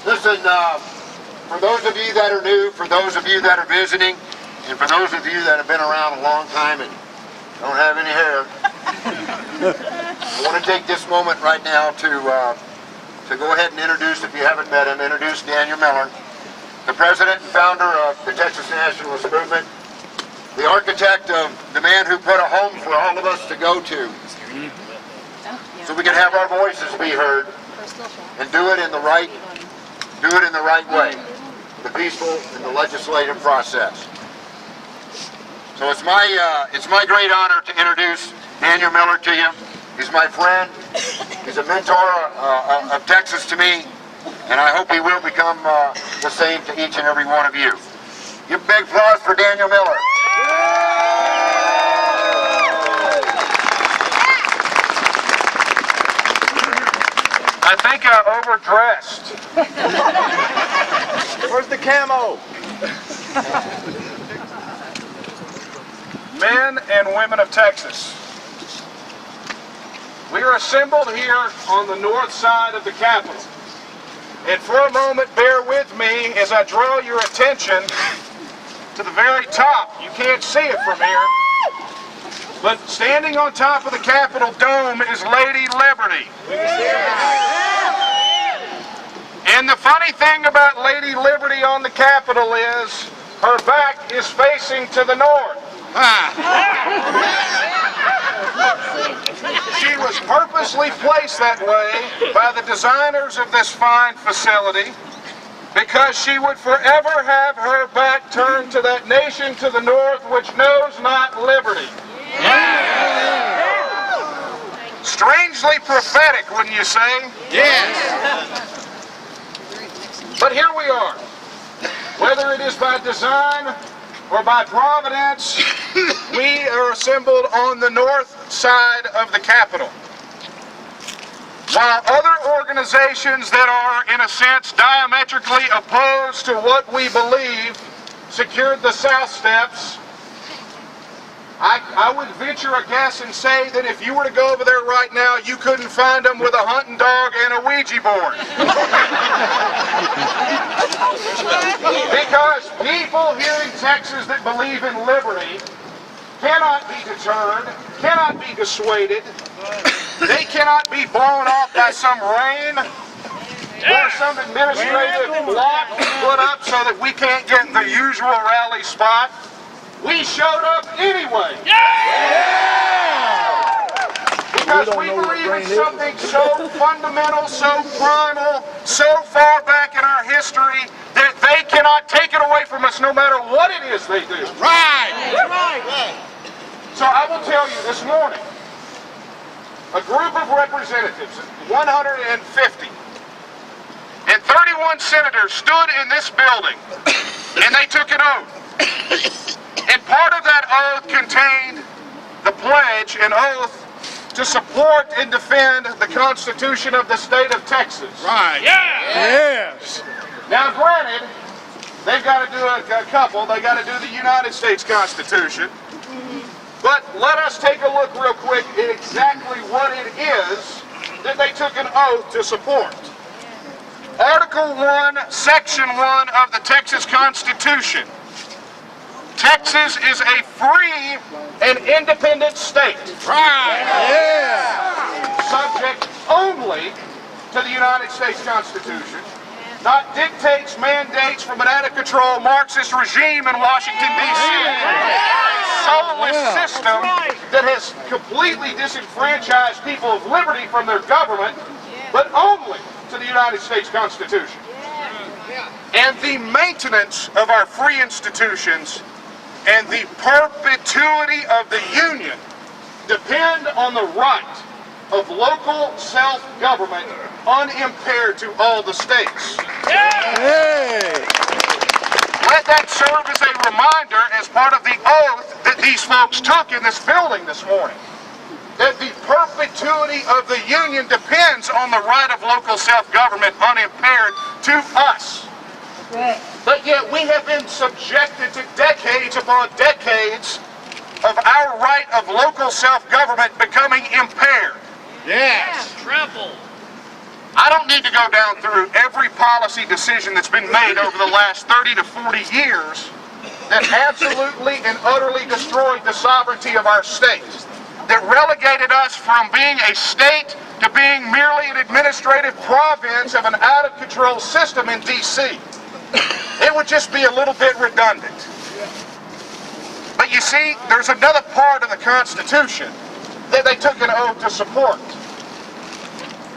Listen, for those of you that are new, for those of you that are visiting, and for those of you that have been around a long time and don't have any hair, I want to take this moment right now to go ahead and introduce, if you haven't met him, introduce Daniel Miller, the president and founder of the Texas Nationalist Movement, the architect of the man who put a home for all of us to go to, so we can have our voices be heard and do it in the right way, the peaceful and the legislative process. So it's my great honor to introduce Daniel Miller to you. He's my friend. He's a mentor of Texas to me, and I hope he will become the same to each and every one of you. Give a big applause for Daniel Miller. I think I overdressed. Where's the camo? Men and women of Texas, we are assembled here on the north side of the Capitol. And for a moment, bear with me as I draw your attention to the very top. You can't see it from here, but standing on top of the Capitol dome is Lady Liberty. And the funny thing about Lady Liberty on the Capitol is her back is facing to the north. She was purposely placed that way by the designers of this fine facility because she would forever have her back turned to that nation to the north which knows not liberty. Strangely prophetic, wouldn't you say? Yes. But here we are. Whether it is by design or by providence, we are assembled on the north side of the Capitol. While other organizations that are, in a sense, diametrically opposed to what we believe secured the South Steps, I would venture a guess and say that if you were to go over there right now, you couldn't find them with a hunting dog and a Ouija board. Because people here in Texas that believe in liberty cannot be deterred, cannot be dissuaded. They cannot be blown off by some rain or some administrative block put up so that we can't get the usual rally spot. We showed up anyway. Because we believe in something so fundamental, so primal, so far back in our history that they cannot take it away from us no matter what it is they do. Right. So I will tell you this morning, a group of representatives, 150, and 31 senators stood in this building and they took an oath. And part of that oath contained the pledge and oath to support and defend the Constitution of the state of Texas. Right. Yes. Now, granted, they've got to do a couple. They got to do the United States Constitution. But let us take a look real quick at exactly what it is that they took an oath to support. Article 1, Section 1 of the Texas Constitution. Texas is a free and independent state. Right. Subject only to the United States Constitution, not dictates, mandates from an out-of-control Marxist regime in Washington, D.C. A soulless system that has completely disenfranchised people of liberty from their government, but only to the United States Constitution. And the maintenance of our free institutions and the perpetuity of the Union depend on the right of local self-government unimpaired to all the states. Let that serve as a reminder as part of the oath that these folks took in this building this morning, that the perpetuity of the Union depends on the right of local self-government unimpaired to us. But yet we have been subjected to decades upon decades of our right of local self-government becoming impaired. Yes. Triple. I don't need to go down through every policy decision that's been made over the last 30 to 40 years that absolutely and utterly destroyed the sovereignty of our state, that relegated us from being a state to being merely an administrative province of an out-of-control system in D.C. It would just be a little bit redundant. But you see, there's another part of the Constitution that they took an oath to support.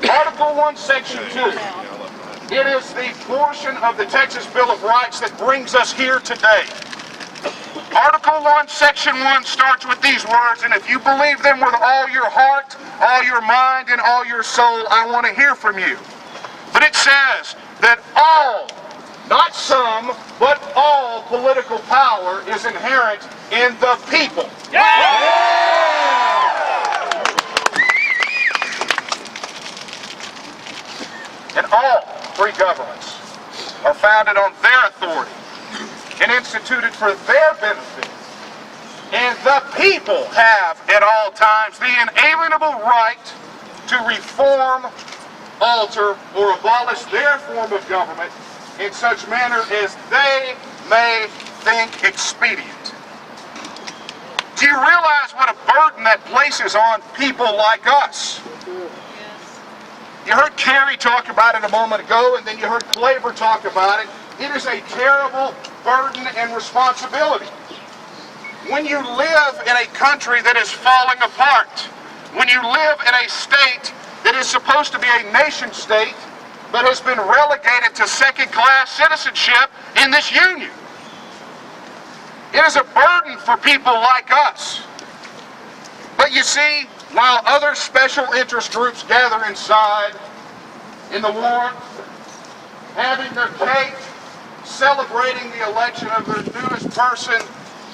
Article 1, Section 2. It is the portion of the Texas Bill of Rights that brings us here today. Article 1, Section 1 starts with these words, and if you believe them with all your heart, all your mind, and all your soul, I want to hear from you. But it says that all, not some, but all political power is inherent in the people. And all free governments are founded on their authority and instituted for their benefit. And the people have at all times the inalienable right to reform, alter, or abolish their form of government in such manner as they may think expedient. Do you realize what a burden that places on people like us? You heard Kerry talk about it a moment ago, and then you heard Claver talk about it. It is a terrible burden and responsibility. When you live in a country that is falling apart, when you live in a state that is supposed to be a nation state, but has been relegated to second-class citizenship in this union, it is a burden for people like us. But you see, while other special interest groups gather inside in the warmth, having their cake, celebrating the election of their newest person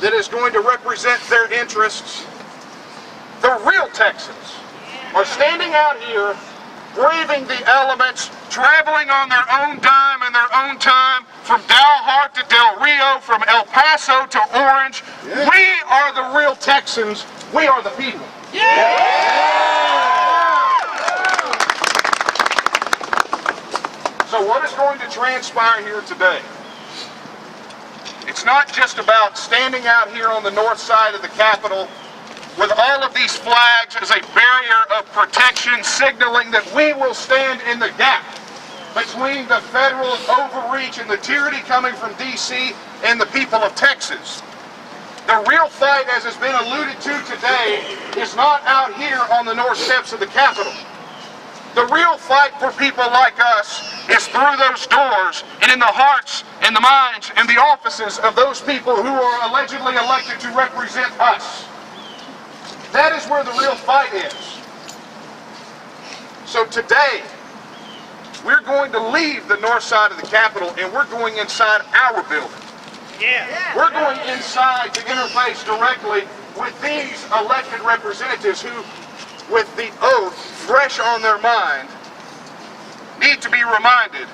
that is going to represent their interests, the real Texans are standing out here, braving the elements, traveling on their own dime and their own time, from Dalhart to Del Rio, from El Paso to Orange. Yeah. We are the real Texans. We are the people. So what is going to transpire here today? It's not just about standing out here on the north side of the Capitol with all of these flags as a barrier of protection, signaling that we will stand in the gap between the federal overreach and the tyranny coming from D.C. and the people of Texas. The real fight, as has been alluded to today, is not out here on the north steps of the Capitol. The real fight for people like us is through those doors and in the hearts and the minds and the offices of those people who are allegedly elected to represent us. That is where the real fight is. So today, we're going to leave the north side of the Capitol and we're going inside our building. We're going inside to interface directly with these elected representatives who, with the oath fresh on their mind, need to be reminded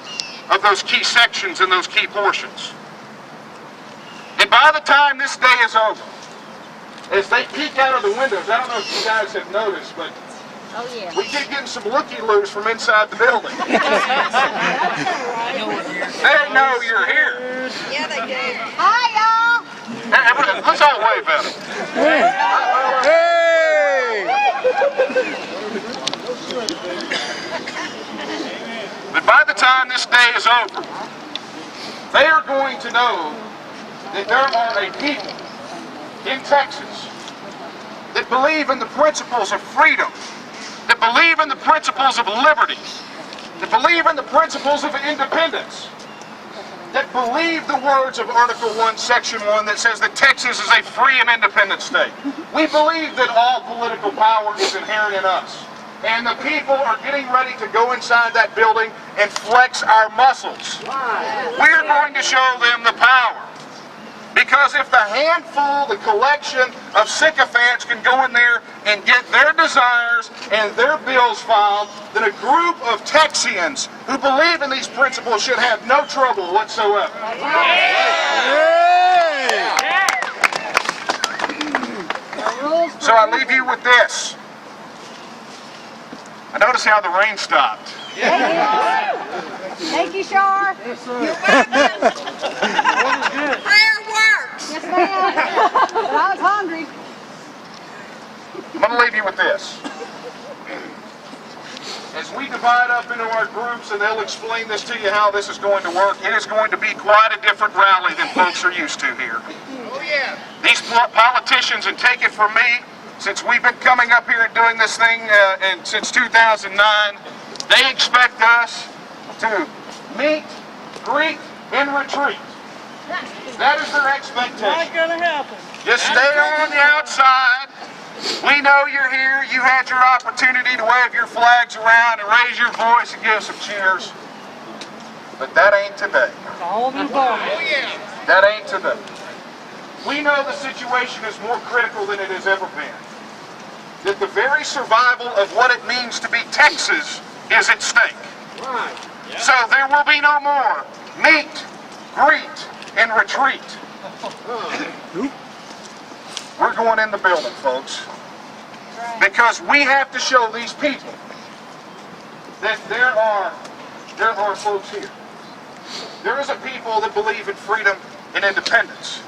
of those key sections and those key portions. And by the time this day is over, as they peek out of the windows, I don't know if you guys have noticed, but we keep getting some looky-loos from inside the building. They know you're here. Yeah, they do. Hi, y'all. Hey, let's all wave at them. But by the time this day is over, they are going to know that there are a people in Texas that believe in the principles of freedom, that believe in the principles of liberty, that believe in the principles of independence, that believe the words of Article 1, Section 1 that says that Texas is a free and independent state. We believe that all political power is inherent in us. And the people are getting ready to go inside that building and flex our muscles. We're going to show them the power. Because if the handful, the collection of sycophants can go in there and get their desires and their bills filed, then a group of Texians who believe in these principles should have no trouble whatsoever. So I leave you with this. I noticed how the rain stopped. Thank you, Shar. You're welcome. Prayer works. Yes, ma'am. But I was hungry. I'm going to leave you with this. As we divide up into our groups, and they'll explain this to you how this is going to work, it is going to be quite a different rally than folks are used to here. Oh, yeah. These politicians, and take it from me, since we've been coming up here and doing this thing since 2009, they expect us to meet, greet, and retreat. That is their expectation. Not gonna happen. Just stay on the outside. We know you're here. You had your opportunity to wave your flags around and raise your voice and give some cheers. But that ain't today. It's a whole new ball. Oh, yeah. That ain't today. We know the situation is more critical than it has ever been. That the very survival of what it means to be Texas is at stake. Right. So there will be no more meet, greet, and retreat. We're going in the building, folks. Because we have to show these people that there are folks here. There is a people that believe in freedom and independence.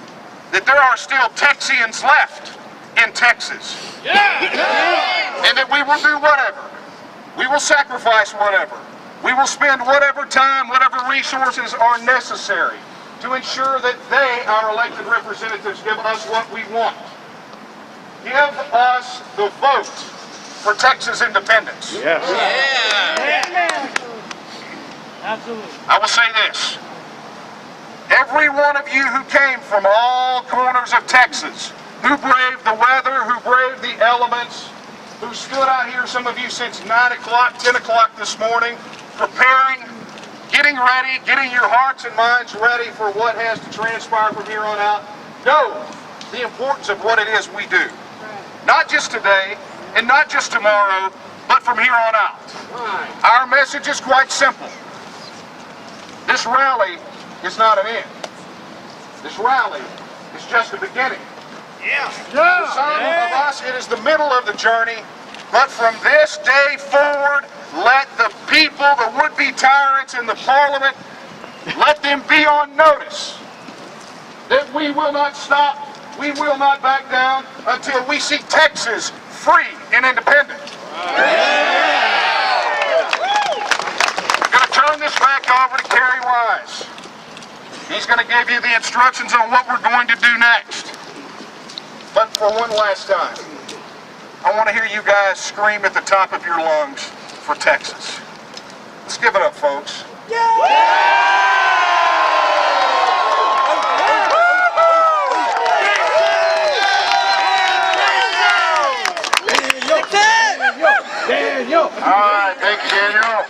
That there are still Texians left in Texas. And that we will do whatever. We will sacrifice whatever. We will spend whatever time, whatever resources are necessary to ensure that they, our elected representatives, give us what we want. Give us the vote for Texas independence. Yeah. Absolutely. I will say this. Every one of you who came from all corners of Texas, who braved the weather, who braved the elements, who stood out here, some of you since 9 o'clock, 10 o'clock this morning, preparing, getting ready, getting your hearts and minds ready for what has to transpire from here on out, know the importance of what it is we do. Not just today, and not just tomorrow, but from here on out. Our message is quite simple. This rally is not an end. This rally is just the beginning. For some of us, it is the middle of the journey, but from this day forward, let the people, the would-be tyrants in the parliament, let them be on notice that we will not stop, we will not back down until we see Texas free and independent. I'm going to turn this back over to Kerry Wise. He's going to give you the instructions on what we're going to do next. But for one last time, I want to hear you guys scream at the top of your lungs for Texas. Let's give it up, folks. Daniel! All right, thank you, Daniel.